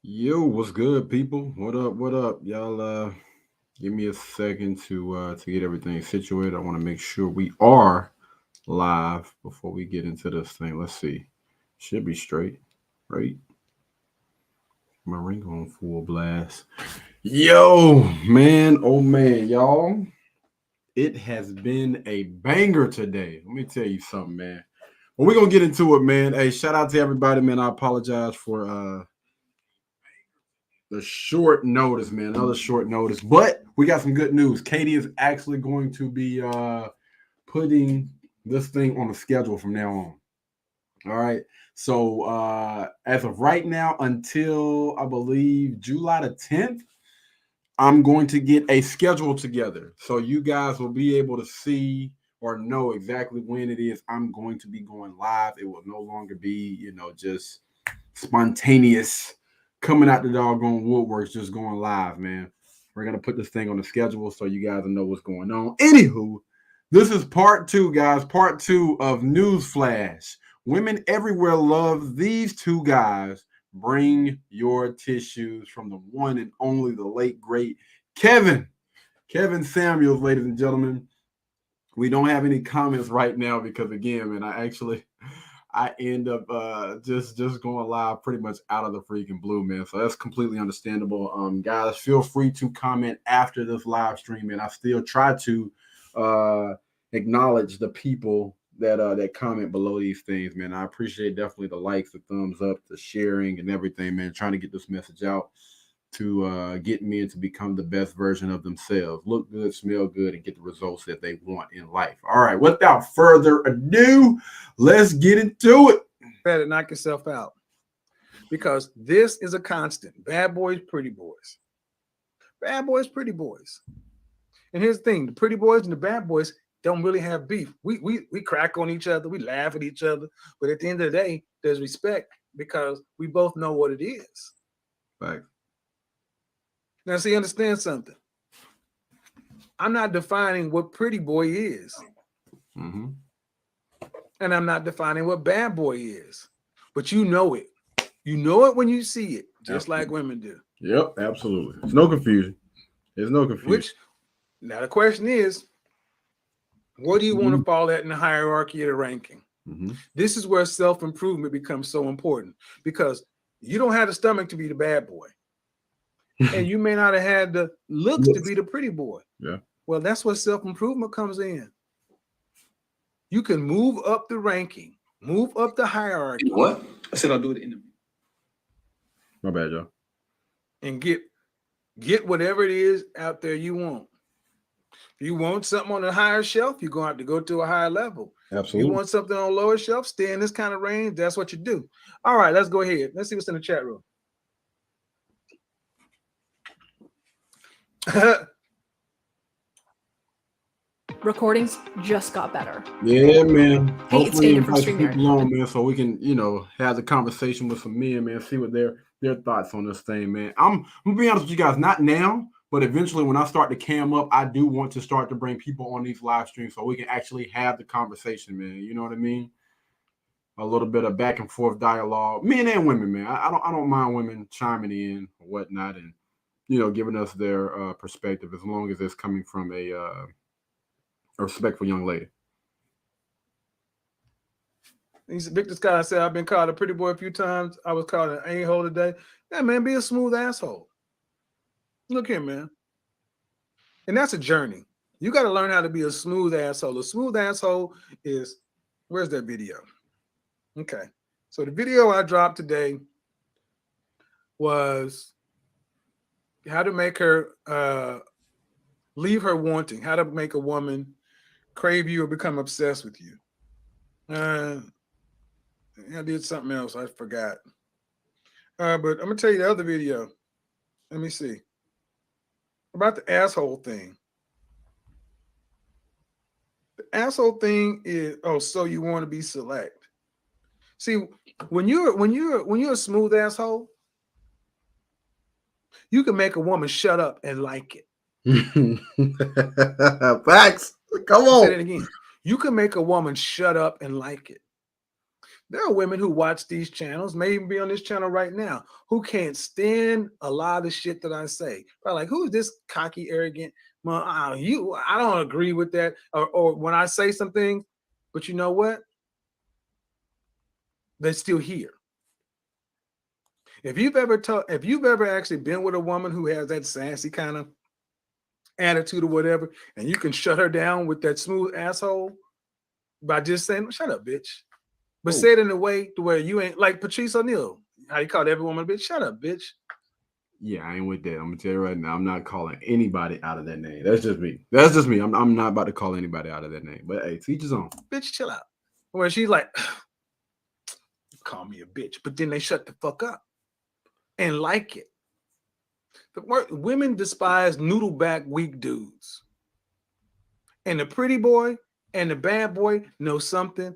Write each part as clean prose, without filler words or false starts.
Yo, what's good, people? What up? What up? Y'all give me a second to get everything situated. I want to make sure we are live before we get into this thing. Let's see. Should be straight, right? My ring on full blast. Yo, man, oh man, y'all. It has been a banger today. Let me tell you something, man. Well, we're gonna get into it, man. Hey, shout out to everybody, man. I apologize for the short notice, man. Another short notice, but we got some good news. Katie is actually going to be putting this thing on the schedule from now on. All right. So as of right now, until I believe July the 10th, I'm going to get a schedule together. So you guys will be able to see or know exactly when it is I'm going to be going live. It will no longer be, just spontaneous coming out the doggone woodworks, just going live, man. We're gonna put this thing on the schedule so you guys know what's going on. Anywho, this is part two, guys. Part two of Newsflash. Women everywhere love these two guys. Bring your tissues from the one and only the late great Kevin. Kevin Samuels, ladies and gentlemen. We don't have any comments right now because again, man, I end up just going live pretty much out of the freaking blue, man. So that's completely understandable. Guys, feel free to comment after this live stream, and I still try to uh acknowledge the people that comment below these things, man. I appreciate definitely the likes, the thumbs up, the sharing, and everything, man. Trying to get this message out to get men to become the best version of themselves, look good, smell good, and get the results that they want in life. All right, without further ado, let's get into it. Better knock yourself out because this is a constant. Bad boys, pretty boys. Bad boys, pretty boys. And here's the thing: the pretty boys and the bad boys don't really have beef. We crack on each other, we laugh at each other, but at the end of the day, there's respect because we both know what it is. Right. Now, see, understand something. I'm not defining what pretty boy is. Mm-hmm. And I'm not defining what bad boy is. But you know it. You know it when you see it, just Absolutely. like women do. Yep, absolutely. There's no confusion. There's no confusion. Which, now the question is, what do you want Mm-hmm. to fall at in the hierarchy of the ranking? Mm-hmm. This is where self-improvement becomes so important because you don't have the stomach to be the bad boy. And you may not have had the looks to be the pretty boy. Yeah. Well, that's where self-improvement comes in. You can move up the ranking, move up the hierarchy. What? I said I'll do it in the. My bad, y'all. And get whatever it is out there you want. If you want something on a higher shelf, you're going to have to go to a higher level. Absolutely. If you want something on a lower shelf, stay in this kind of range. That's what you do. All right, let's go ahead. Let's see what's in the chat room. Recordings just got better. Yeah, man. Hey, it's Hopefully Dana from invite some StreamYard. people on, man, so we can, have the conversation with some men, man, see what their thoughts on this thing, man. I'm gonna be honest with you guys, not now, but eventually when I start to cam up, I do want to start to bring people on these live streams so we can actually have the conversation, man. You know what I mean? A little bit of back and forth dialogue, men and women, man. I don't mind women chiming in or whatnot and giving us their perspective as long as it's coming from a respectful young lady. Victor Scott said, I've been called a pretty boy a few times. I was called an a-hole today. Yeah, man, be a smooth asshole. Look here, man. And that's a journey. You got to learn how to be a smooth asshole. A smooth asshole is, where's that video? Okay. So the video I dropped today was how to make her leave her wanting, how to make a woman crave you or become obsessed with you. I did something else. I forgot. But I'm going to tell you the other video. Let me see. About the asshole thing. The asshole thing is, so you want to be select. See, when you're a smooth asshole, you can make a woman shut up and like it. Facts. Come on. Say that again. You can make a woman shut up and like it. There are women who watch these channels, may even be on this channel right now, who can't stand a lot of the shit that I say. But like, who is this cocky, arrogant? Well, I don't agree with that. Or when I say something, but you know what? They're still here. If you've ever actually been with a woman who has that sassy kind of attitude or whatever, and you can shut her down with that smooth asshole by just saying, "Shut up, bitch," but say it in a way to where you ain't like Patrice O'Neal. How you call every woman a bitch? Shut up, bitch. Yeah, I ain't with that. I'm gonna tell you right now, I'm not calling anybody out of that name. That's just me. That's just me. I'm not about to call anybody out of that name. But hey, teach his own. Bitch, chill out. Where she's like, call me a bitch, but then they shut the fuck up and like it. Women despise noodle back weak dudes. And the pretty boy and the bad boy know something,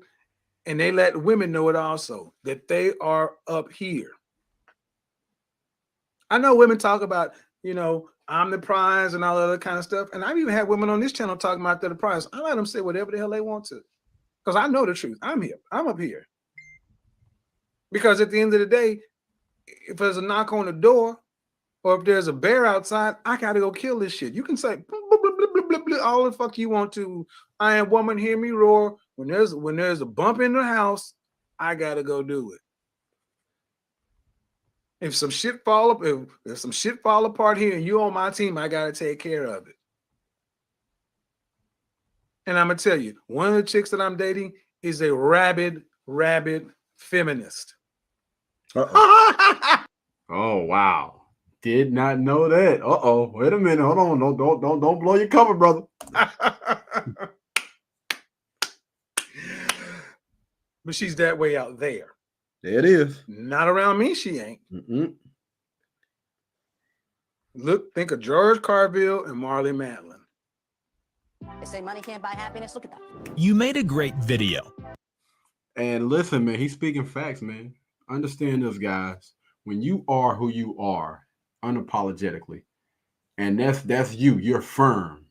and they let women know it also, that they are up here. I know women talk about, I'm the prize and all that other kind of stuff. And I've even had women on this channel talking about they're the prize. I let them say whatever the hell they want to. Because I know the truth. I'm here. I'm up here. Because at the end of the day, if there's a knock on the door, or if there's a bear outside, I gotta go kill this shit. You can say blah, blah, blah, blah, blah, blah, all the fuck you want to. I am woman, hear me roar. When there's a bump in the house, I gotta go do it. If some shit fall up, if some shit fall apart here and you on my team, I gotta take care of it. And I'm gonna tell you, one of the chicks that I'm dating is a rabid feminist. Oh wow. Did not know that. Wait a minute. Hold on. Don't blow your cover, brother. But she's that way out there. There it is. Not around me, she ain't. Mm-mm. Think of George Carville and Marley Matlin. They say money can't buy happiness. Look at that. You made a great video. And listen, man, he's speaking facts, man. Understand this, guys. When you are who you are, unapologetically, and that's you're firm,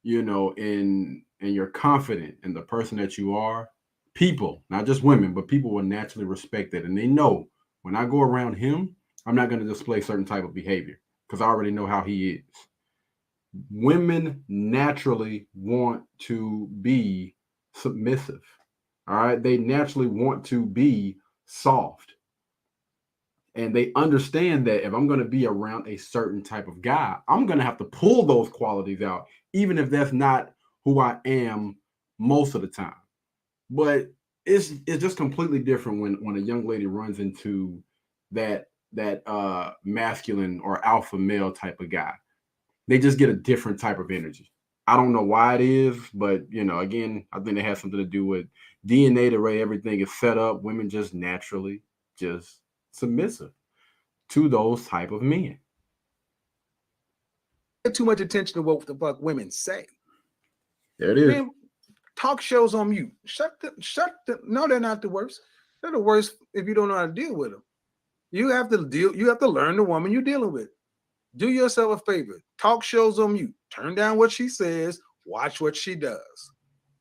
and you're confident in the person that you are, people, not just women, but people will naturally respect that. And they know when I go around him, I'm not going to display certain type of behavior because I already know how he is. Women naturally want to be submissive. All right. They naturally want to be soft. And they understand that if I'm going to be around a certain type of guy, I'm going to have to pull those qualities out, even if that's not who I am most of the time. But it's just completely different when a young lady runs into that masculine or alpha male type of guy. They just get a different type of energy. I don't know why it is, but again, I think it has something to do with DNA, the way everything is set up. Women just naturally just submissive to those type of men. Too much attention to what the fuck women say. There it is. Man, talk shows on mute. No, they're not the worst. They're the worst if you don't know how to deal with them. You have to learn the woman you're dealing with. Do yourself a favor. Talk shows on mute. Turn down what she says. Watch what she does.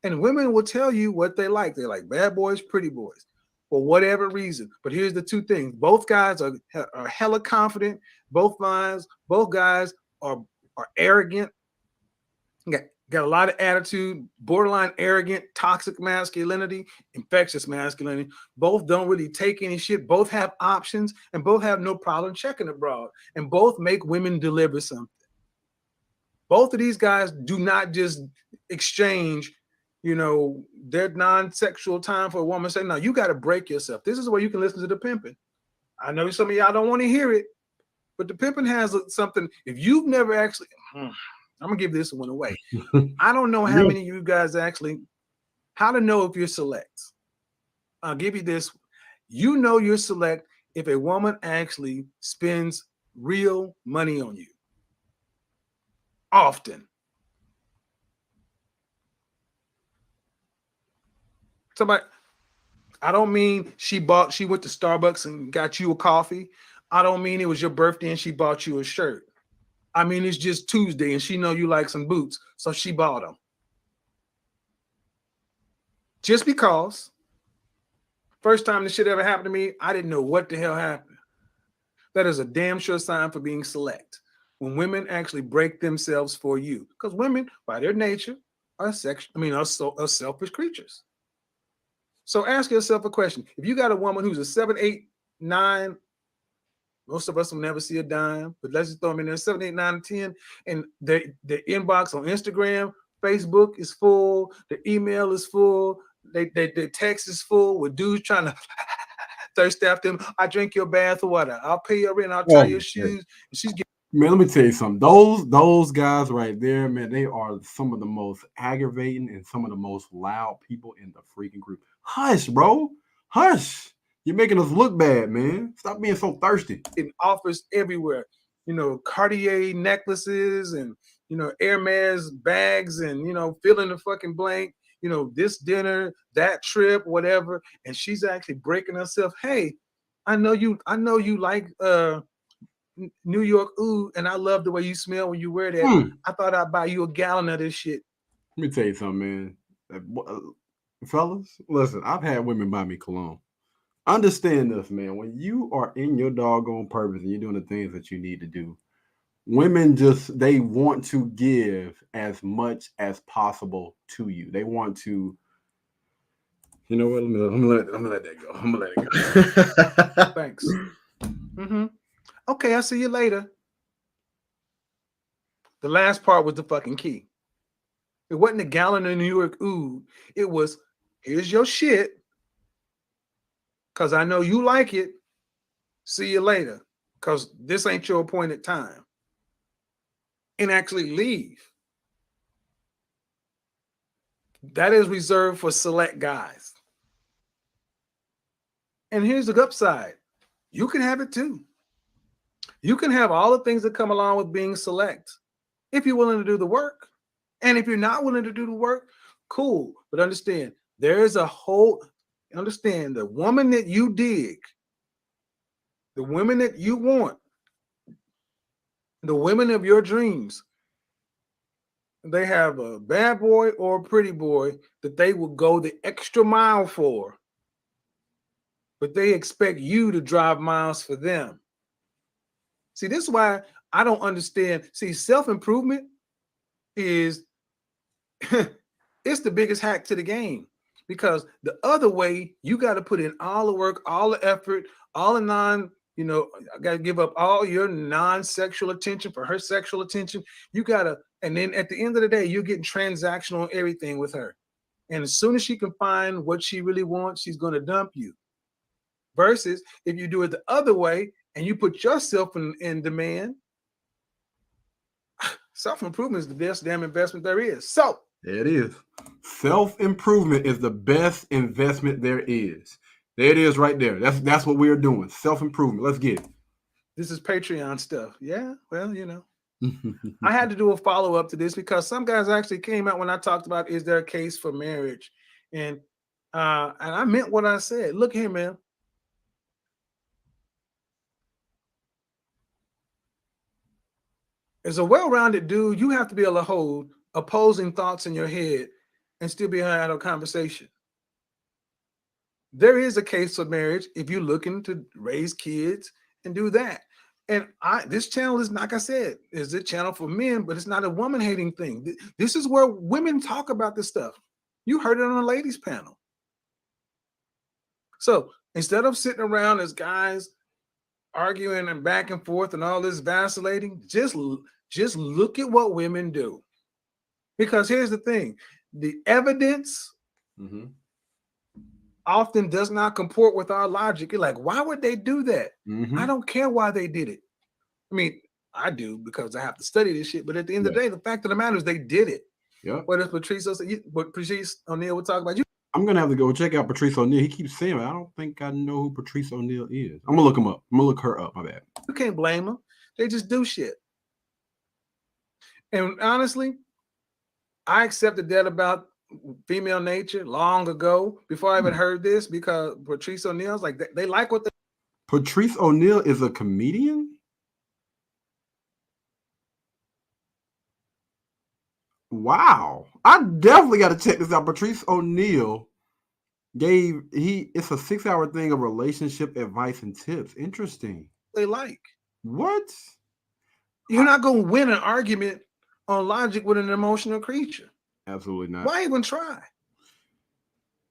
And women will tell you what they like. They like bad boys, pretty boys, for whatever reason. But here's the two things. Both guys are hella confident. Both guys are arrogant. Got a lot of attitude, borderline arrogant, toxic masculinity, infectious masculinity. Both don't really take any shit. Both have options and both have no problem checking abroad. And both make women deliver something. Both of these guys do not just exchange, their non-sexual time for a woman. Say, no, you got to break yourself. This is where you can listen to the pimping. I know some of y'all don't want to hear it, but the pimping has something. If you've never actually... I'm gonna give this one away. I don't know how many of you guys how to know if you're select. I'll give you this. You're select if a woman actually spends real money on you. Often. I don't mean she went to Starbucks and got you a coffee. I don't mean it was your birthday and she bought you a shirt. I mean, it's just Tuesday and she know you like some boots, so she bought them. Just because First time this shit ever happened to me, I didn't know what the hell happened. That is a damn sure sign for being select. When women actually break themselves for you, because women, by their nature, are selfish creatures. So ask yourself a question: if you got a woman who's a 7, 8, 9, most of us will never see a dime, but let's just throw them in there 7, 8, 9, 10, and the inbox on Instagram, Facebook is full, the email is full, the text is full with dudes trying to thirst after them. I drink your bath water. I'll pay your rent. I'll tie your shoes. And she's getting. Man, let me tell you something. Those guys right there, man, they are some of the most aggravating and some of the most loud people in the freaking group. Hush, bro. Hush. You're making us look bad, man. Stop being so thirsty. In offers everywhere. Cartier necklaces and, Hermes bags and, fill in the fucking blank. This dinner, that trip, whatever. And she's actually breaking herself. Hey, I know you like New York Ooh, and I love the way you smell when you wear that. I thought I'd buy you a gallon of this shit. Let me tell you something, man. Fellas, listen, I've had women buy me cologne. Understand this, man. When you are in your doggone purpose and you're doing the things that you need to do, women they want to give as much as possible to you. They want to, you know what? I'm gonna let that go. I'm gonna let it go. Thanks. Okay, I'll see you later. The last part was the fucking key. It wasn't a gallon of New York Ooh. It was, here's your shit, because I know you like it. See you later, because this ain't your appointed time. And actually leave. That is reserved for select guys. And here's the upside. You can have it too. You can have all the things that come along with being select if you're willing to do the work. And if you're not willing to do the work, cool. But understand, there is the woman that you dig, the women that you want, the women of your dreams, they have a bad boy or a pretty boy that they will go the extra mile for. But they expect you to drive miles for them. See, this is why I don't understand. See, self-improvement is it's the biggest hack to the game, because the other way, you got to put in all the work, all the effort, all the I got to give up all your non-sexual attention for her sexual attention. You got to, and then at the end of the day, you're getting transactional on everything with her. And as soon as she can find what she really wants, she's going to dump you. Versus if you do it the other way and you put yourself in demand, self-improvement is the best damn investment there is. So there it is. Self-improvement is the best investment there is. There it is right there. That's what we are doing. Self-improvement. Let's get it. This is Patreon stuff. Yeah, well, I had to do a follow-up to this because some guys actually came out when I talked about, is there a case for marriage? And I meant what I said. Look here, man. As a well-rounded dude, you have to be able to hold opposing thoughts in your head and still be able to have a conversation. There is a case for marriage if you're looking to raise kids and do that. And this channel is, like I said, is a channel for men, but it's not a woman-hating thing. This is where women talk about this stuff. You heard it on the ladies panel. So instead of sitting around as guys arguing and back and forth and all this vacillating, just look at what women do. Because here's the thing, the evidence often does not comport with our logic. You're like, why would they do that? I don't care why they did it. I mean, I do because I have to study this shit. But at the end of the day, the fact of the matter is they did it. Yeah. What if Patrice O'Neal would talk about? I'm going to have to go check out Patrice O'Neal. He keeps saying, I don't think I know who Patrice O'Neal is. I'm going to look him up. I'm going to look her up. My bad. You can't blame them. They just do shit. And honestly, I accepted that about female nature long ago before I even heard this, because Patrice O'Neal's like, they like what they. Patrice O'Neal is a comedian? Wow. I definitely got to check this out. Patrice O'Neal it's a 6-hour thing of relationship advice and tips. Interesting. They like. What? You're not going to win an argument on logic with an emotional creature. Absolutely not. Why even try?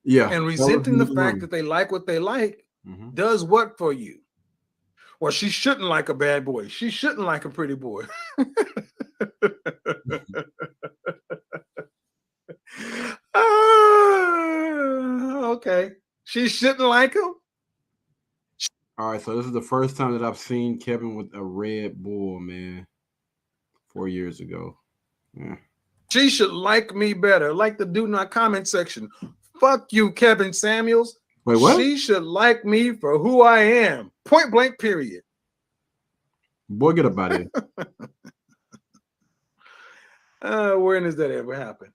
Yeah. And resenting the fact that they like what they like does what for you? Well, she shouldn't like a bad boy. She shouldn't like a pretty boy. Okay. She shouldn't like him. All right, so this is the first time that I've seen Kevin with a Red Bull, man. 4 years ago. Yeah. She should like me better. Like the dude in our comment section. Fuck you, Kevin Samuels. Wait, what? She should like me for who I am. Point blank, period. Boy, get up out of here. When does that ever happen?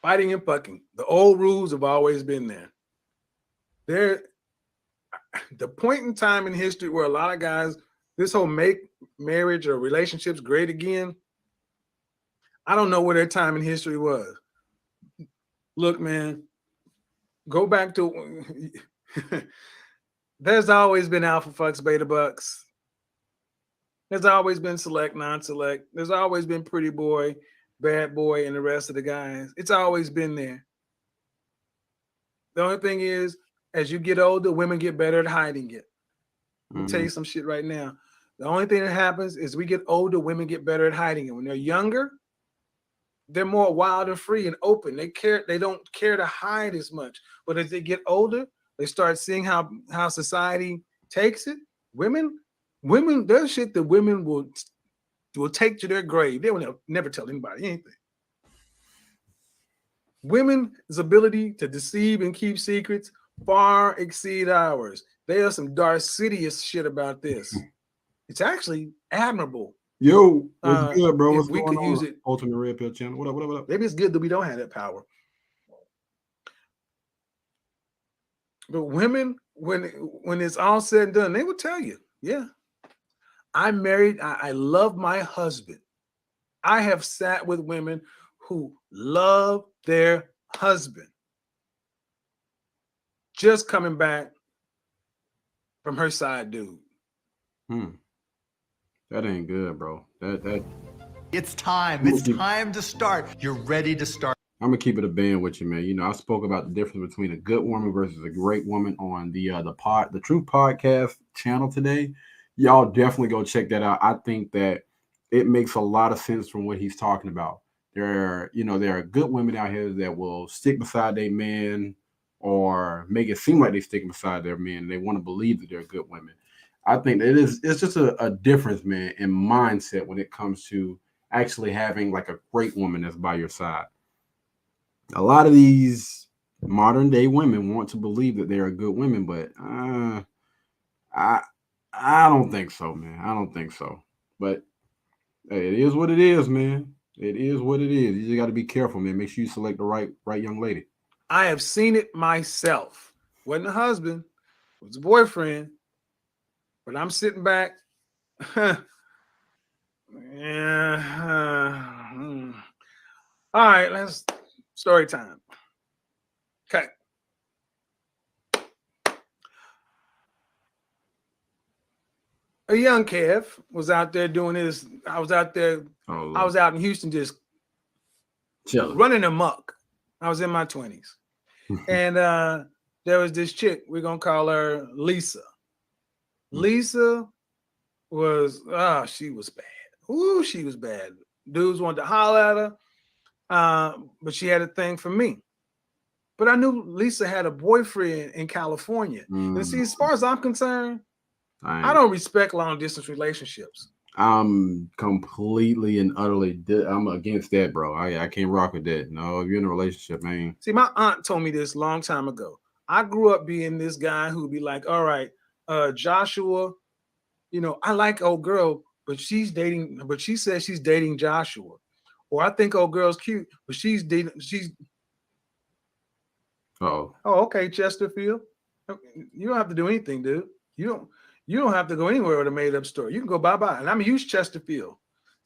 Fighting and fucking. The old rules have always been there. The point in time in history where a lot of guys, this whole make marriage or relationships great again, I don't know where their time in history was. Look, man, go back to there's always been alpha fucks, beta bucks. There's always been select, non-select. There's always been pretty boy, bad boy, and the rest of the guys. It's always been there. The only thing is, as you get older, women get better at hiding it. I'll tell you some shit right now. The only thing that happens is we get older, women get better at hiding it. When they're younger, they're more wild and free and open. They don't care to hide as much. But as they get older, they start seeing how society takes it. Women, there's shit that women will take to their grave. They will never tell anybody anything. Women's ability to deceive and keep secrets far exceed ours. There's some Darth Sidious shit about this. It's actually admirable. Yo, what's good, bro? What's we going could on? use it. Ultimate Red Pill channel. What up? Maybe it's good that we don't have that power. But women, when it's all said and done, they will tell you, yeah, I'm married. I love my husband. I have sat with women who love their husband. Just coming back from her side, dude. That ain't good, bro. That It's time. It's time to start. You're ready to start. I'm gonna keep it a band with you, man. You know, I spoke about the difference between a good woman versus a great woman on the Truth Podcast channel today. Y'all definitely go check that out. I think that it makes a lot of sense from what he's talking about. There are good women out here that will stick beside their man or make it seem like they're sticking beside their man. They want to believe that they're good women. I think that it's just a difference, man, in mindset when it comes to actually having like a great woman that's by your side. A lot of these modern day women want to believe that they're good women, but I don't think so, man. I don't think so. But hey, it is what it is, man. It is what it is. You just got to be careful, man. Make sure you select the right young lady. I have seen it myself. Wasn't a husband, was a boyfriend. But I'm sitting back. All right, let's story time. Okay. A young Kev was out there doing his. I was out there. I was out in Houston just running amok. I was in my 20s. And there was this chick. We're going to call her Lisa. Lisa was, she was bad. Ooh, she was bad. Dudes wanted to holler at her, but she had a thing for me. But I knew Lisa had a boyfriend in California. And see, as far as I'm concerned, I don't respect long distance relationships. I'm completely and utterly, I'm against that, bro. I can't rock with that. No, if you're in a relationship, man. See, my aunt told me this a long time ago. I grew up being this guy who'd be like, all right, Joshua, I like old girl, but she says she's dating Joshua. Or I think old girl's cute, but she's Oh, okay, Chesterfield. You don't have to do anything, dude. You don't have to go anywhere with a made-up story. You can go bye-bye. And I'm a huge Chesterfield.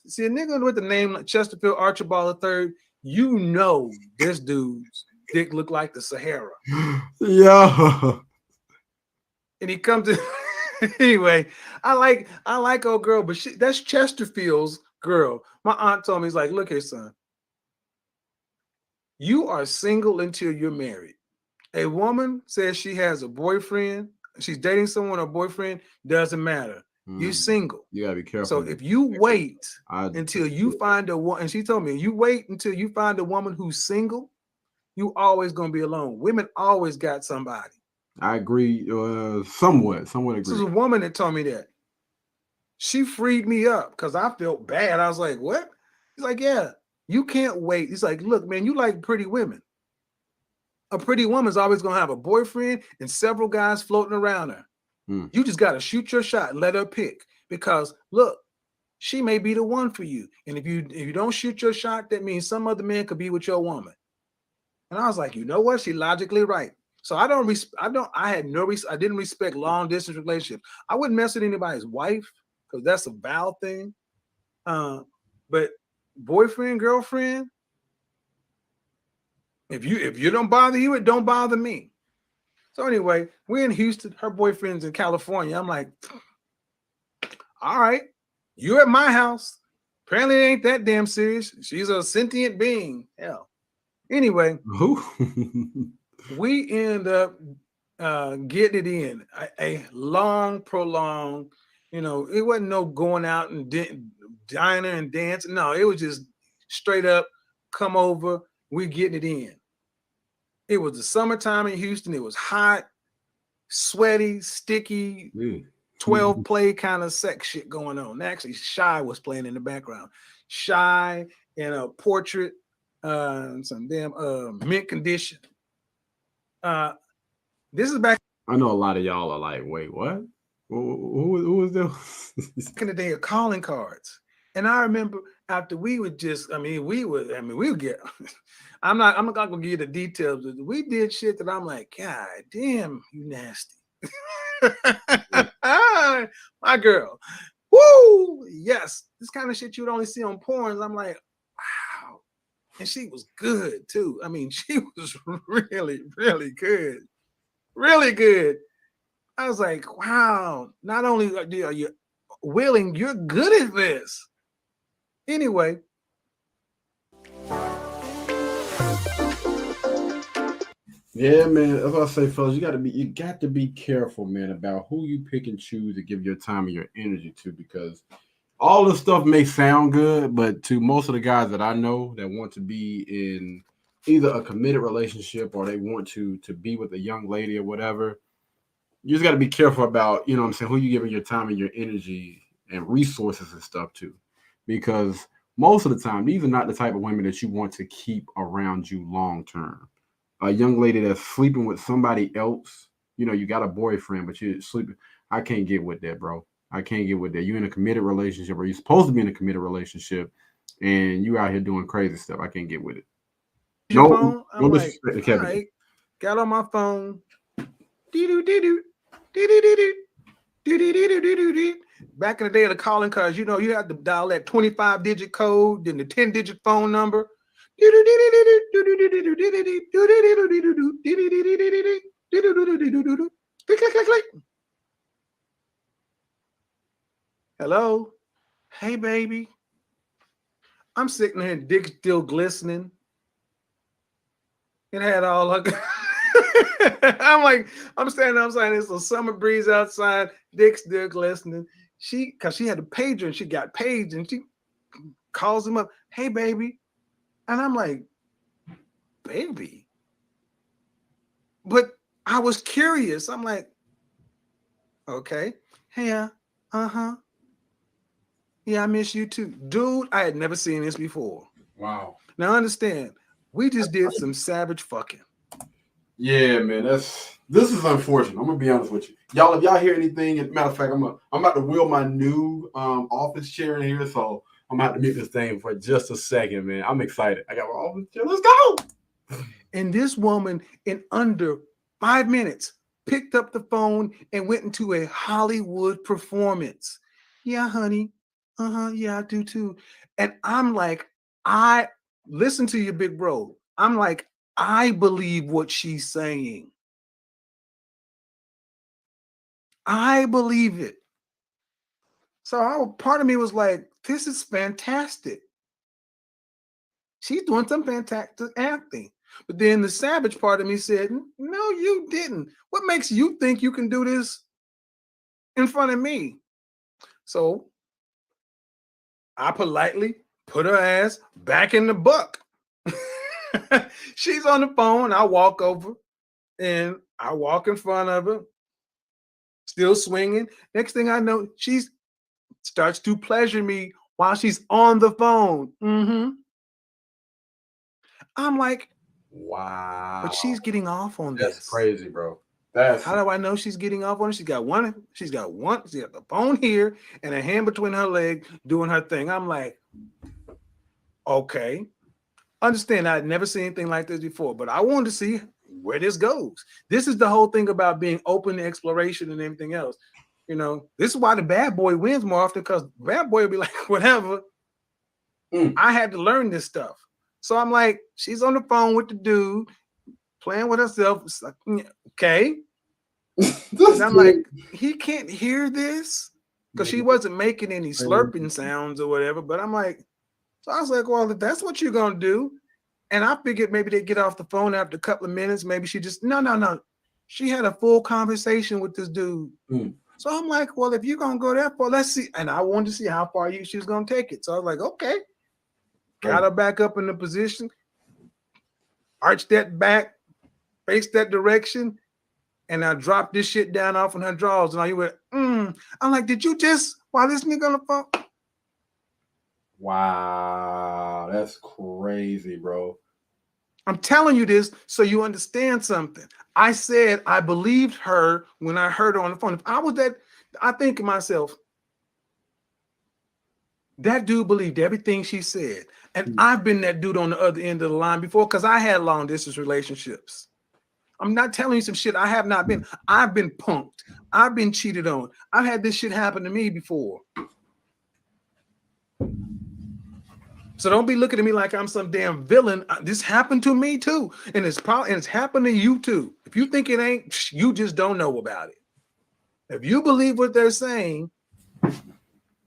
See, a nigga with the name like Chesterfield Archibald III, you know this dude's dick look like the Sahara. Yeah. And he comes to anyway. I like old girl, but that's Chesterfield's girl. My aunt told me, he's like, look here, son. You are single until you're married. A woman says she has a boyfriend, she's dating someone, or boyfriend, doesn't matter. You're single. You gotta be careful. So if you wait until you find a woman, and she told me, you wait until you find a woman who's single, you always gonna be alone. Women always got somebody. I agree, somewhat agree. This is a woman that told me that. She freed me up because I felt bad. I was like, what? He's like, yeah, you can't wait. He's like, look, man, you like pretty women. A pretty woman's always gonna have a boyfriend and several guys floating around her. You just gotta shoot your shot and let her pick, because look, she may be the one for you. And if you don't shoot your shot, that means some other man could be with your woman. And I was like, you know what? She's logically right. So I didn't respect long distance relationships. I wouldn't mess with anybody's wife because that's a vow thing. But boyfriend, girlfriend, if you don't bother you, it don't bother me. So anyway, we're in Houston. Her boyfriend's in California. I'm like, all right, you're at my house. Apparently it ain't that damn serious. She's a sentient being. Hell. Anyway, we end up getting it in. A long, prolonged, it wasn't no going out and diner and dancing. No, it was just straight up come over. We getting it in. It was the summertime in Houston. It was hot, sweaty, sticky, 12 play kind of sex shit going on. Actually, Shy was playing in the background. Shy and a portrait, some damn mint condition. This is back. I know a lot of y'all are like, wait, what? Who was this? Back in the day of calling cards. And I remember after we would get, I'm not gonna give you the details. We did shit that I'm like, God damn, you nasty. My girl. Woo! Yes, this kind of shit you would only see on porns. I'm like, wow. And she was good too. I mean, she was really, really good. Really good. I was like, wow, not only are you willing, you're good at this. Anyway. Yeah, man. That's what I say, fellas. You got to be careful, man, about who you pick and choose to give your time and your energy to, because all this stuff may sound good, but to most of the guys that I know that want to be in either a committed relationship or they want to be with a young lady or whatever, you just got to be careful about, who you giving your time and your energy and resources and stuff to, because most of the time, these are not the type of women that you want to keep around you long term. A young lady that's sleeping with somebody else, you got a boyfriend, but you're sleeping. I can't get with that, bro. I can't get with that. You're in a committed relationship, or you're supposed to be in a committed relationship, and you out here doing crazy stuff. I can't get with it. No disrespect to Kevin. Right. Got on my phone. Back in the day of the calling cards, you had to dial that 25-digit code, then the 10-digit phone number. Hello. Hey, baby. I'm sitting here, dick still glistening. It had all I'm standing outside. It's a summer breeze outside. Dick still glistening. Because she had a pager and she got paged, and she calls him up. Hey, baby. And I'm like, baby. But I was curious. I'm like, okay. Hey, uh-huh. Yeah, I miss you too. Dude, I had never seen this before. Wow. Now understand, we just did some savage fucking. Yeah, man. This is unfortunate. I'm gonna be honest with you. Y'all, if y'all hear anything, as a matter of fact, I'm about to wheel my new office chair in here, so I'm about to mute this thing for just a second, man. I'm excited. I got my office chair. Let's go. And this woman, in under 5 minutes, picked up the phone and went into a Hollywood performance. Yeah, honey. Yeah, I do too. And I'm like, listen to your big bro. I'm like, I believe what she's saying. I believe it. So part of me was like, this is fantastic. She's doing some fantastic acting. But then the savage part of me said, no, you didn't. What makes you think you can do this in front of me? So I politely put her ass back in the buck. She's on the phone. I walk over and I walk in front of her, still swinging. Next thing I know, she starts to pleasure me while she's on the phone. I'm like, Wow. but she's getting off on That's this. crazy, bro. That's How do I know she's getting off on it? She got the phone here and a hand between her leg doing her thing. I'm like, okay. Understand, I had never seen anything like this before, but I wanted to see where this goes. This is the whole thing about being open to exploration and everything else. You know, this is why the bad boy wins more often, because bad boy will be like, whatever. I had to learn this stuff. So I'm like, she's on the phone with the dude, playing with herself. It's like, okay. And I'm like, he can't hear this because she wasn't making any slurping sounds or whatever. But I'm like, so I was like, well, if that's what you're going to do. And I figured maybe they get off the phone after a couple of minutes. Maybe she just, no. She had a full conversation with this dude. So I'm like, well, if you're going to go that far, let's see. And I wanted to see how far she was going to take it. So I was like, okay. Got her back up in the position, arched that back, faced that direction, and I dropped this shit down off in her drawers. And I went, I'm like, did you just, while this nigga on the phone? Wow, that's crazy, bro. I'm telling you this so you understand something. I said I believed her when I heard her on the phone. If I was that, I think to myself, that dude believed everything she said. And I've been that dude on the other end of the line before because I had long distance relationships. I'm not telling you some shit I have not been. I've been punked. I've been cheated on. I've had this shit happen to me before. So don't be looking at me like I'm some damn villain. This happened to me too. And it's happened to you too. If you think it ain't, you just don't know about it. If you believe what they're saying,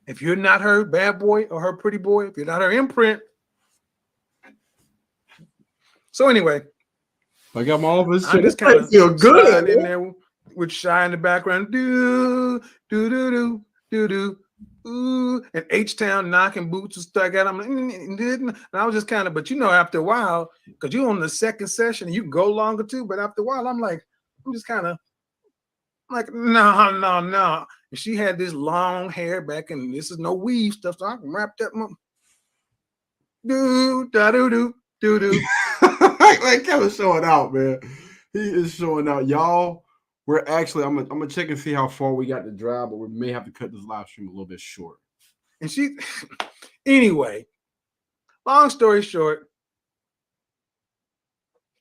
if you're not her bad boy or her pretty boy, if you're not her imprint. So anyway, I got my office. I just kind of feel good in there with Shy in the background. Do. Ooh, and H-Town knocking boots and stuff at him. And I was just kind of, but you know, after a while, because you're on the second session, you can go longer too. But after a while, I'm just kind of like, no. And she had this long hair back, and this is no weave stuff, so I can wrap that up. Do. Like Kevin's showing out, man. He is showing out, y'all. We're actually, I'm gonna check and see how far we got to drive, but we may have to cut this live stream a little bit short. And anyway, long story short,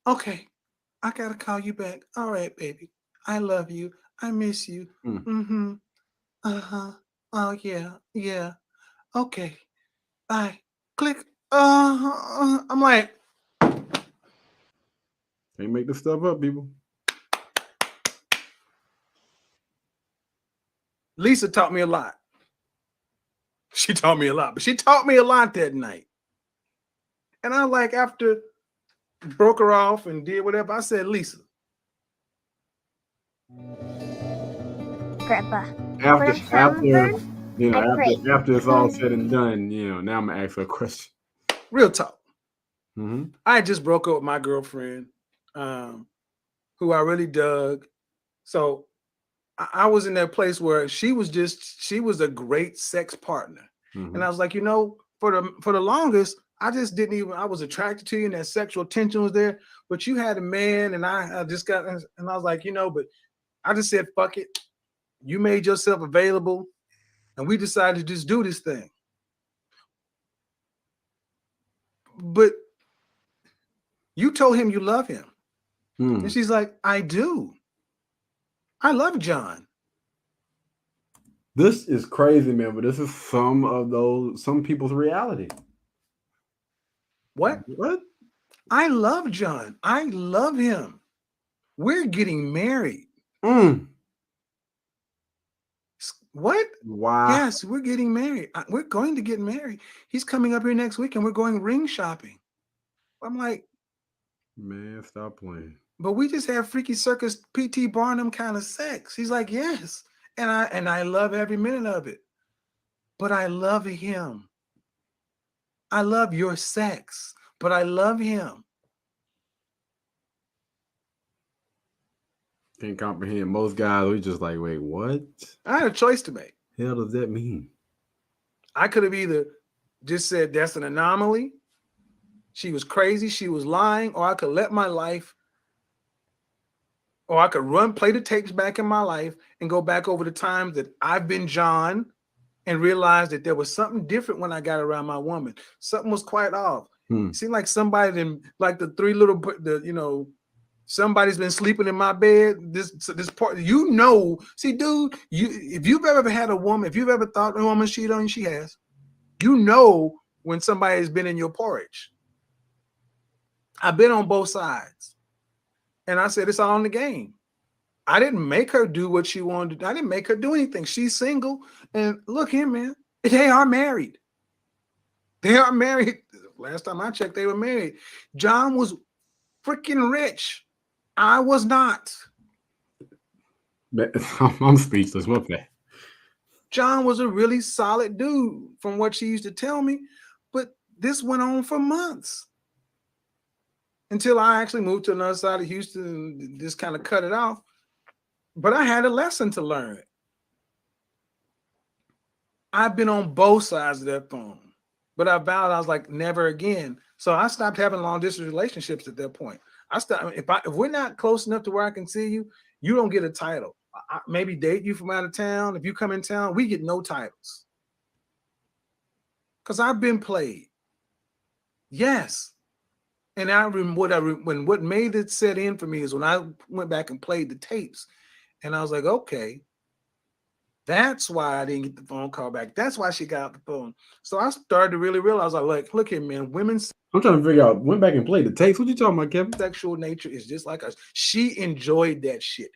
okay, I gotta call you back. All right, baby. I love you. I miss you. Oh yeah. Okay. Bye. Click. I'm like, can't make this stuff up, people. Lisa taught me a lot. She taught me a lot, but she taught me a lot that night. And I after broke her off and did whatever, I said, Lisa. Grandpa. After After it's all said and done, now I'm gonna ask her a question. Real talk. Mm-hmm. I just broke up with my girlfriend, who I really dug. So I was in that place where she was a great sex partner. Mm-hmm. And I was like, for the longest, I just didn't even, I was attracted to you and that sexual tension was there, but you had a man and I just got, and I was like, but I just said, fuck it. You made yourself available and we decided to just do this thing. But you told him you love him. And she's like, I do. I love John. This is crazy, man, but this is some people's reality. What? What? I love John. I love him. We're getting married. Mm. What? Wow. Yes, we're getting married. We're going to get married. He's coming up here next week and we're going ring shopping. I'm like, Man, stop playing. but we just have freaky circus P.T. Barnum kind of sex. He's like, yes. And I love every minute of it. But I love him. I love your sex, but I love him. Can't comprehend. Most guys, we just like, wait, what? I had a choice to make. Hell does that mean? I could have either just said that's an anomaly. She was crazy. She was lying. Or I could let my life, or I could play the tapes back in my life and go back over the times that I've been John and realize that there was something different when I got around my woman. Something was quite off. It seemed like somebody didn't, like the three little, somebody's been sleeping in my bed. This part, see, dude, if you've ever had a woman, if you've ever thought a woman cheated on you, she has. You know when somebody has been in your porridge. I've been on both sides. And I said, it's all in the game. I didn't make her do what she wanted to do. I didn't make her do anything. She's single. And look here, man, they are married. They are married. Last time I checked, they were married. John was freaking rich. I was not. I'm speechless. What that? John was a really solid dude from what she used to tell me. But this went on for months. Until I actually moved to another side of Houston and just kind of cut it off. But I had a lesson to learn. I've been on both sides of that phone. But I vowed, I was like, never again. So I stopped having long distance relationships at that point. I stopped. If we're not close enough to where I can see you, you don't get a title. I maybe date you from out of town. If you come in town, we get no titles. Because I've been played. Yes. And what made it set in for me is when I went back and played the tapes, and I was like, okay, that's why I didn't get the phone call back. That's why she got the phone. So I started to really realize, look here, man, women's I'm trying to figure out. Went back and played the tapes. What you talking about, Kevin? sexual nature is just like us. She enjoyed that shit.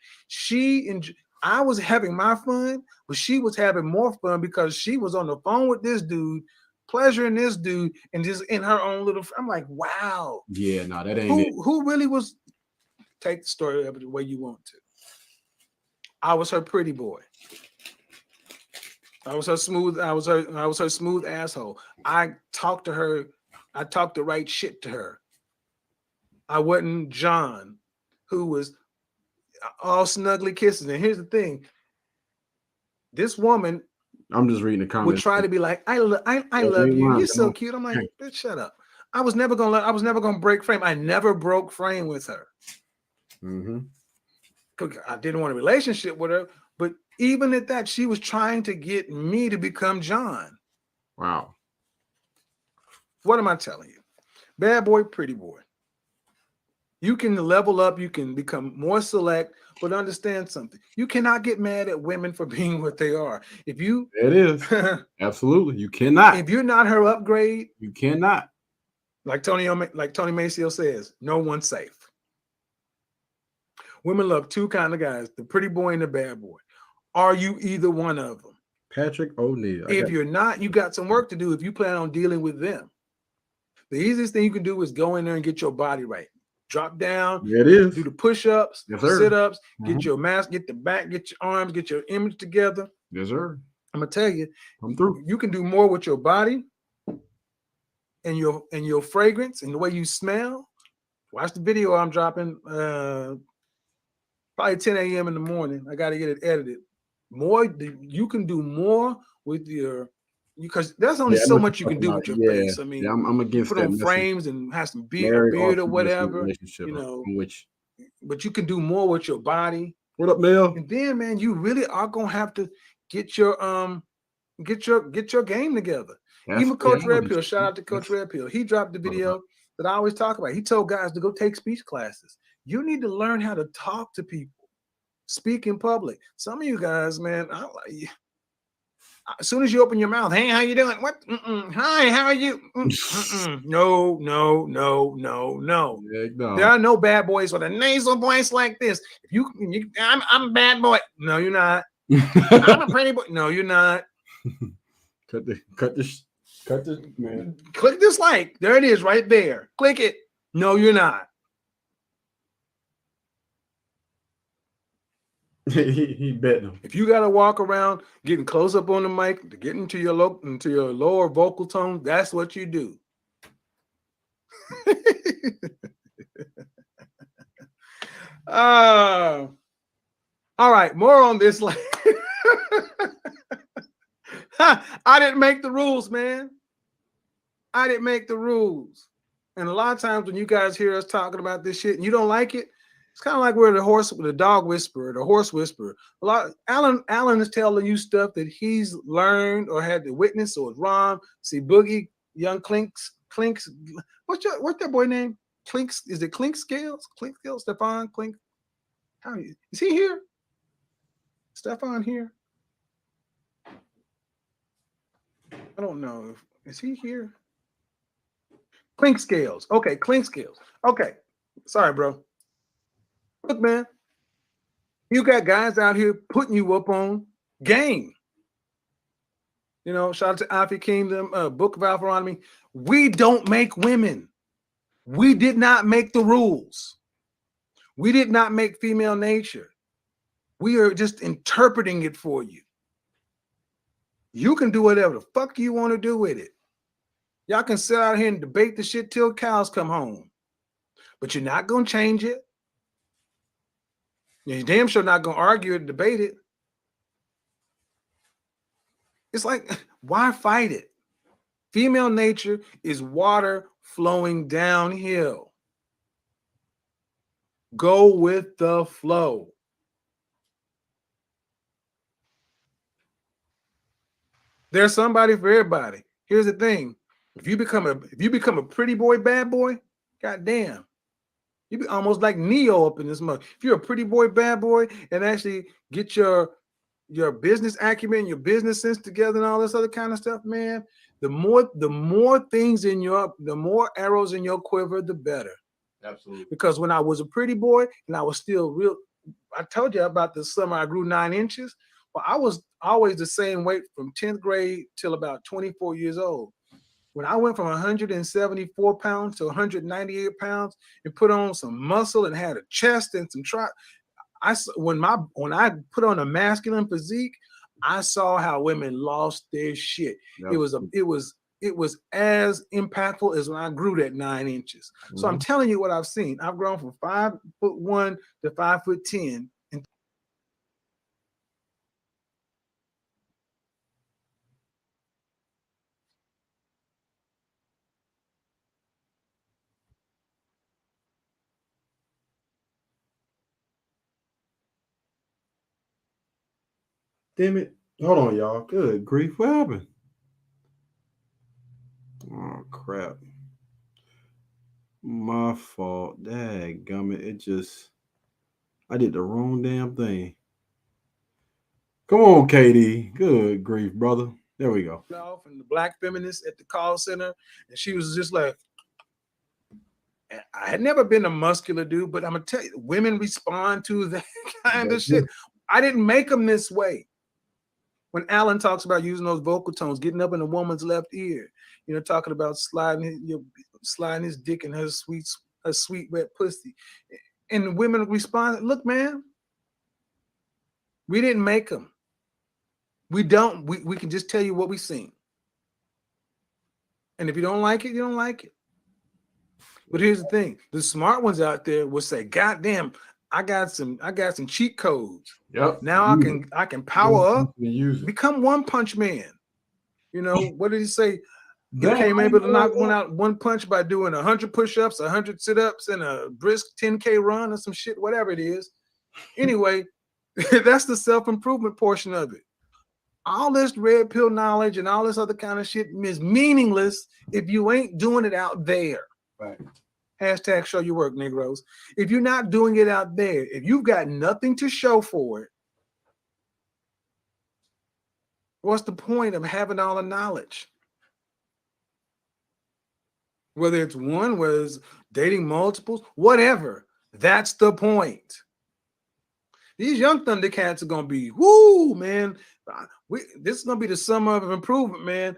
I was having my fun, but she was having more fun because she was on the phone with this dude, pleasuring this dude, and just in her own little. I'm like, wow. Yeah, no, that ain't it. Who really was? Take the story of it the way you want to. I was her pretty boy. I was her smooth asshole. I talked to her. I talked the right shit to her. I wasn't John, who was all snuggly kisses. And here's the thing: this woman, I'm just reading the comments. would try to be like, I love you. You're so cute. I'm like, bitch, shut up. I was never gonna break frame. I never broke frame with her. Mm-hmm. I didn't want a relationship with her, but even at that, she was trying to get me to become John. Wow. What am I telling you? Bad boy, pretty boy. You can level up, you can become more select, but understand something. You cannot get mad at women for being what they are. If you It is. Absolutely. You cannot. if you're not her upgrade, You cannot. like Tony Maceo says, no one's safe. Women love two kind of guys, the pretty boy and the bad boy. Are you either one of them? Patrick O'Neal. If you're not, you got some work to do if you plan on dealing with them. The easiest thing you can do is go in there and get your body right. Drop down, It is. do the push-ups, Yes, sir. sit-ups, Mhm. get your mask, get the back, get your arms, get your image together. Yes, sir. I'm gonna tell you, I'm through. you can do more with your body and your fragrance and the way you smell. Watch the video I'm dropping probably 10 a.m. in the morning. I got to get it edited. You can do more with because there's only so much you can do with your face. I mean, I'm against put that. on frames and have some beard or whatever, but you can do more with your body. What up, Mel? And then, man, you really are gonna have to get your game together. Even Coach Redpill, shout out to Coach Redpill. He dropped the video that I always talk about. He told guys to go take speech classes. You need to learn how to talk to people, speak in public. Some of you guys, man, As soon as you open your mouth, hey, how you doing? What? Hi, how are you? No, no, no, no, no. Heck no. There are no bad boys with a nasal voice like this. If I'm a bad boy. No, you're not. I'm a pretty boy. No, you're not. cut this, man. Click this like. There it is right there. Click it. No, you're not. he betting him. If you got to walk around getting close up on the mic to get into your lower vocal tone, that's what you do. All right, more on this. I didn't make the rules, man. I didn't make the rules. And a lot of times when you guys hear us talking about this shit and you don't like it, it's kind of like we're the dog whisperer, the horse whisperer. Alan is telling you stuff that he's learned or had to witness, or it's wrong. See, Boogie, Young Clinks. What's that boy name? Clinks, is it Clink Scales? Clink Scales, Stefan Clink. Is he here? Stefan here? I don't know. Is he here? Clink Scales. Okay, Clink Scales. Okay. Sorry, bro. Look, man. You got guys out here putting you up on game. You know, shout out to Alfie Kingdom, Book of Alpharonomy. We don't make women. We did not make the rules. We did not make female nature. We are just interpreting it for you. You can do whatever the fuck you want to do with it. Y'all can sit out here and debate the shit till cows come home. But you're not going to change it. You're damn sure not going to argue and debate it. It's like, why fight it? Female nature is water flowing downhill. Go with the flow. There's somebody for everybody. Here's the thing. If you become a pretty boy, bad boy, goddamn, you be almost like Neo up in this mug. If you're a pretty boy, bad boy, and actually get your business acumen, your business sense together, and all this other kind of stuff, man, the more things in the more arrows in your quiver, the better. Absolutely. Because when I was a pretty boy and I was still real, I told you about the summer I grew 9 inches. Well, I was always the same weight from 10th grade till about 24 years old. When I went from 174 pounds to 198 pounds and put on some muscle and had a chest and some when I put on a masculine physique, I saw how women lost their shit. Yep. It was as impactful as when I grew that 9 inches. Mm-hmm. So I'm telling you what I've seen. I've grown from 5'1" to 5'10". Damn it. Hold on, y'all. Good grief. What happened? Oh, crap. My fault. Dadgummit. I did the wrong damn thing. Come on, Katie. Good grief, brother. There we go. And the black feminist at the call center. And she was just like, I had never been a muscular dude, but I'm going to tell you, women respond to that kind of shit. I didn't make them this way. When Alan talks about using those vocal tones, getting up in a woman's left ear, you know, talking about sliding his dick in her sweet wet pussy, and women respond, look, man, we didn't make them. We don't. We can just tell you what we seen, and if you don't like it, you don't like it. But here's the thing: the smart ones out there will say, "God damn, I got some cheat codes. Yep. Now I can power up, become One Punch Man. You know, what did he say? He came able to knock one out one punch by doing 100 push-ups, 100 sit-ups, and a brisk 10K run or some shit, whatever it is. Anyway, that's the self-improvement portion of it. All this red pill knowledge and all this other kind of shit is meaningless if you ain't doing it out there. Right. Hashtag show your work, Negroes. If you're not doing it out there, if you've got nothing to show for it, What's the point of having all the knowledge? Whether it's one, whether it's dating multiples, whatever. That's the point. These young Thundercats are gonna be, whoo, man. This is gonna be the summer of improvement, man.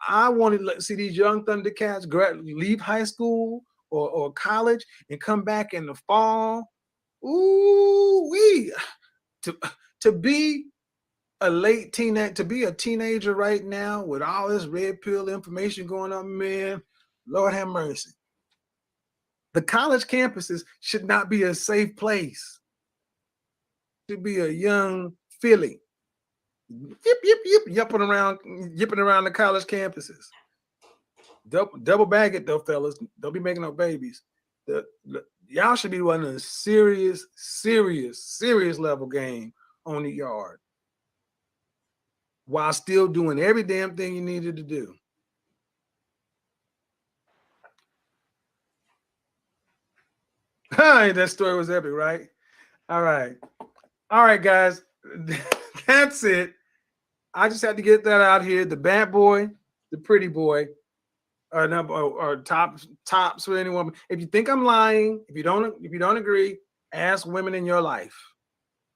I want to see these young Thundercats leave high school or college and come back in the fall. Ooh, to be a late teenager, to be a teenager right now with all this red pill information going on, man. Lord have mercy. The college campuses should not be a safe place. It should be a young Philly. Yipping around the college campuses. Double bag it though, fellas. Don't be making no babies. Y'all should be running a serious level game on the yard while still doing every damn thing you needed to do. That story was epic, right? All right, guys. That's it. I just had to get that out here. The bad boy, the pretty boy, or tops for anyone. If you think I'm lying, if you don't agree, ask women in your life.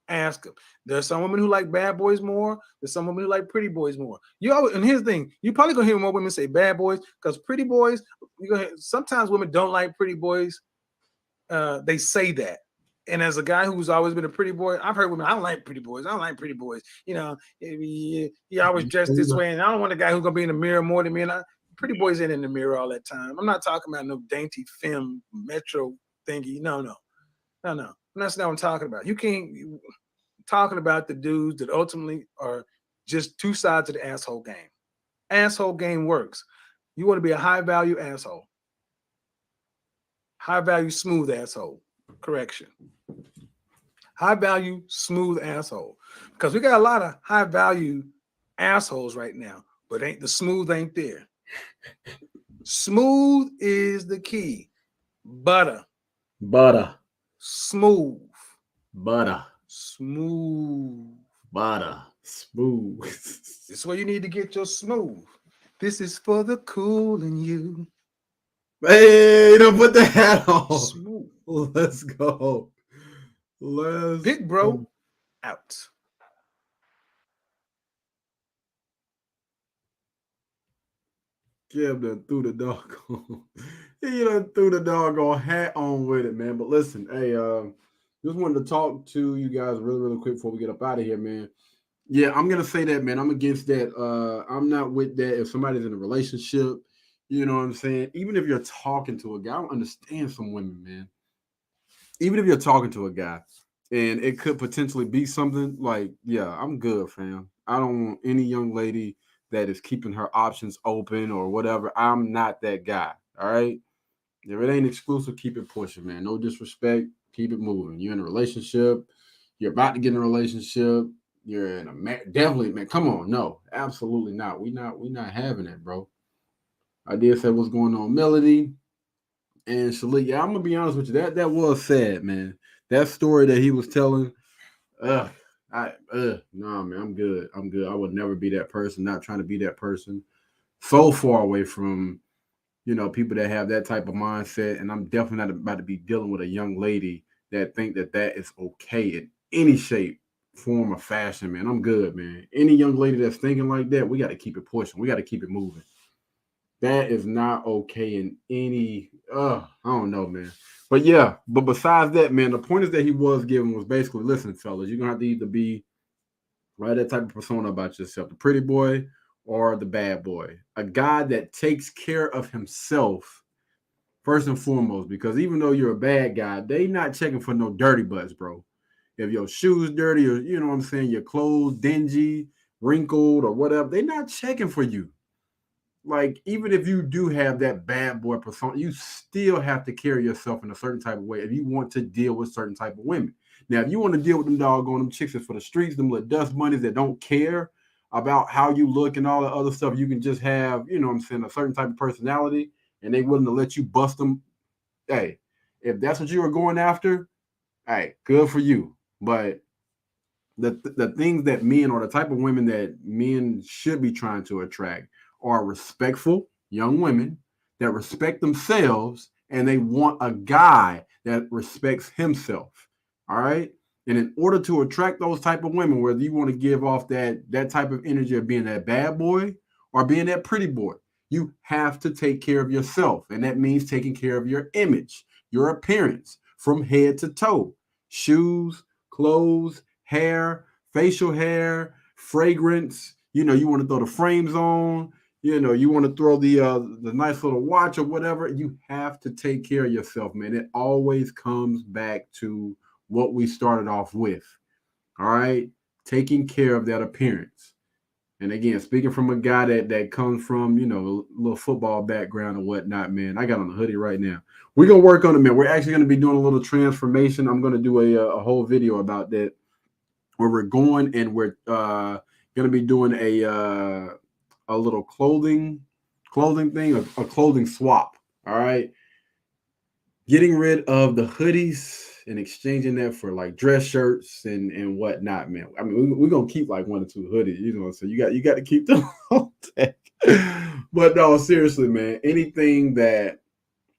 Ask them. There's some women who like bad boys more. There's some women who like pretty boys more. And here's the thing: you probably gonna hear more women say bad boys because pretty boys. Sometimes women don't like pretty boys. They say that. And as a guy who's always been a pretty boy, I've heard women, I don't like pretty boys. I don't like pretty boys. You know, you always dressed this way. And I don't want a guy who's going to be in the mirror more than me. And pretty boys ain't in the mirror all that time. I'm not talking about no dainty femme metro thingy. No. That's not what I'm talking about. Talking about the dudes that ultimately are just two sides of the asshole game. Asshole game works. You want to be a high value asshole. High value smooth asshole. Correction. High value, smooth asshole. Because we got a lot of high value assholes right now, but the smooth ain't there. Smooth is the key. Butter. Smooth. Smooth. Smooth. This is where you need to get your smooth. This is for the cool in you. Hey, don't put the hat on. Smooth. Let's go. Big bro out. Kim done threw the doggone. He done threw the doggone hat on with it, man. But listen, hey, just wanted to talk to you guys really quick before we get up out of here, man. Yeah, I'm gonna say that, man. I'm against that. I'm not with that. If somebody's in a relationship, you know what I'm saying? Even if you're talking to a guy, I don't understand some women, man. Even if you're talking to a guy and it could potentially be something like, yeah, I'm good, fam. I don't want any young lady that is keeping her options open or whatever. I'm not that guy. All right. If it ain't exclusive, keep it pushing, man. No disrespect. Keep it moving. You're in a relationship. You're about to get in a relationship. You're in a definitely, man. Come on. No, absolutely not. We not having it, bro. I did say what's going on, Melody. And Shalik, yeah, I'm gonna be honest with you. That was sad, man. That story that he was telling, no, man, I'm good. I would never be that person. Not trying to be that person. So far away from, people that have that type of mindset. And I'm definitely not about to be dealing with a young lady that think that is okay in any shape, form, or fashion, man. I'm good, man. Any young lady that's thinking like that, we got to keep it pushing. We got to keep it moving. That is not okay in any, I don't know, man. But yeah, but besides that, man, the point is that he was giving was basically, listen, fellas, you're going to have to either be that type of persona about yourself, the pretty boy or the bad boy. A guy that takes care of himself first and foremost, because even though you're a bad guy, they not checking for no dirty butts, bro. If your shoes dirty or, you know what I'm saying, your clothes dingy, wrinkled or whatever, they not checking for you. Like, even if you do have that bad boy persona, you still have to carry yourself in a certain type of way if you want to deal with certain type of women. Now, if you want to deal with them doggone them chicks for the streets, them little dust bunnies that don't care about how you look and all the other stuff, you can just have, you know what I'm saying, a certain type of personality and they willing to let you bust them. Hey, if that's what you are going after, hey, good for you. But the things that men, or the type of women that men should be trying to attract, are respectful young women that respect themselves, and they want a guy that respects himself. All right. And in order to attract those type of women, whether you want to give off that type of energy of being that bad boy or being that pretty boy, you have to take care of yourself. And that means taking care of your image, your appearance from head to toe, shoes, clothes, hair, facial hair, fragrance. You know, you want to throw the frames on, you know, you want to throw the nice little watch or whatever. You have to take care of yourself, man. It always comes back to what we started off with. All right. Taking care of that appearance. And again, speaking from a guy that comes from, you know, a little football background and whatnot, man, I got on a hoodie right now. We're going to work on it, man. We're actually going to be doing a little transformation. I'm going to do a whole video about that, where we're going, and we're going to be doing a little clothing thing, a clothing swap. All right. Getting rid of the hoodies and exchanging that for like dress shirts and whatnot, man. I mean, we're gonna keep like 1 or 2 hoodies, you know. So you got to keep them on deck. But no, seriously, man. Anything that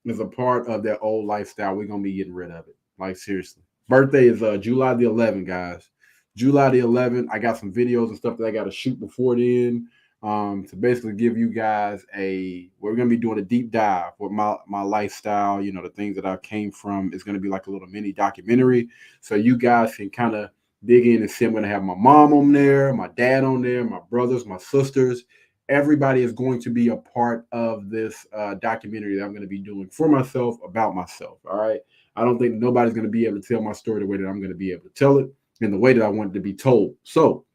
is a part of that old lifestyle, we're gonna be getting rid of it. Like, seriously. Birthday is July the 11th, guys. July the 11th. I got some videos and stuff that I got to shoot before then. To basically give you guys we're going to be doing a deep dive with my lifestyle, you know, the things that I came from. It's going to be like a little mini documentary, so you guys can kind of dig in and see. I'm going to have my mom on there, my dad on there, my brothers, my sisters. Everybody is going to be a part of this documentary that I'm going to be doing for myself, about myself. All right. I don't think nobody's going to be able to tell my story the way that I'm going to be able to tell it, in the way that I want it to be told. So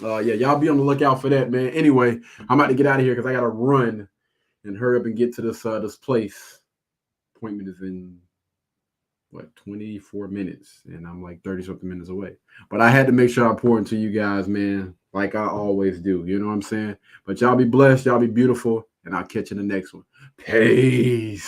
yeah, y'all be on the lookout for that, man. Anyway, I'm about to get out of here because I got to run and hurry up and get to this place. Appointment is in, 24 minutes, and I'm like 30-something minutes away. But I had to make sure I pour into you guys, man, like I always do. You know what I'm saying? But y'all be blessed. Y'all be beautiful, and I'll catch you in the next one. Peace.